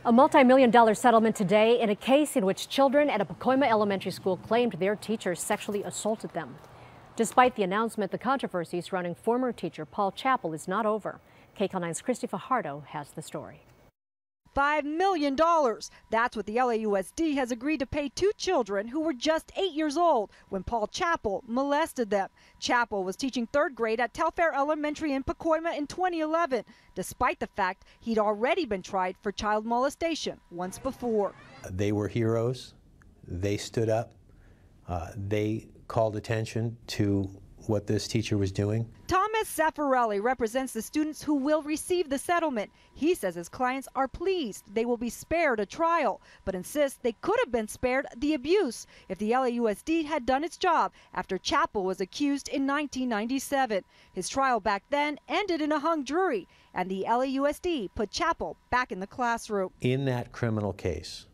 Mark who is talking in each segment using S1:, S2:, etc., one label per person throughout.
S1: A multi-million-dollar settlement today in a case in which children at a Pacoima elementary school claimed their teachers sexually assaulted them. Despite the announcement, the controversy surrounding former teacher Paul Chappell is not over. KCAL9's Cristy Fajardo has the story.
S2: $5 million. That's what the LAUSD has agreed to pay two children who were just 8 years old when Paul Chappell molested them. Chappell was teaching third grade at Telfair Elementary in Pacoima in 2011, despite the fact he'd already been tried for child molestation once before.
S3: They were heroes. They stood up. They called attention to what this teacher was doing.
S2: Thomas Zaffarelli represents the students who will receive the settlement. He says his clients are pleased they will be spared a trial, but insists they could have been spared the abuse if the LAUSD had done its job after Chappell was accused in 1997. His trial back then ended in a hung jury, and the LAUSD put Chappell back in the classroom.
S3: In that criminal case,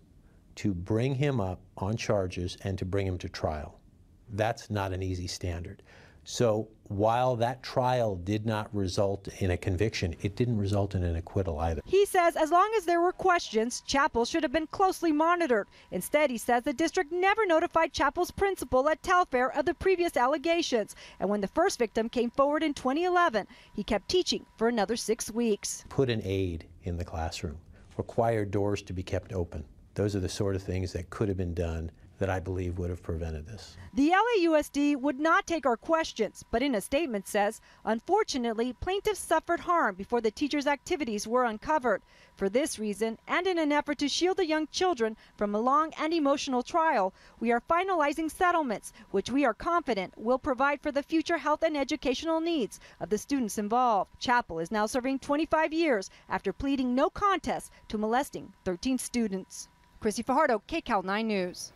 S3: to bring him up on charges and to bring him to trial, that's not an easy standard. So while that trial did not result in a conviction, it didn't result in an acquittal either.
S2: He says as long as there were questions, Chappell should have been closely monitored. Instead, he says the district never notified Chappell's principal at Telfair of the previous allegations. And when the first victim came forward in 2011, he kept teaching for another 6 weeks.
S3: Put an aide in the classroom, require doors to be kept open. Those are the sort of things that could have been done that I believe would have prevented this.
S2: The LAUSD would not take our questions, but in a statement says, unfortunately, plaintiffs suffered harm before the teacher's activities were uncovered. For this reason, and in an effort to shield the young children from a long and emotional trial, we are finalizing settlements, which we are confident will provide for the future health and educational needs of the students involved. Chappell is now serving 25 years after pleading no contest to molesting 13 students. Cristy Fajardo, KCAL9 News.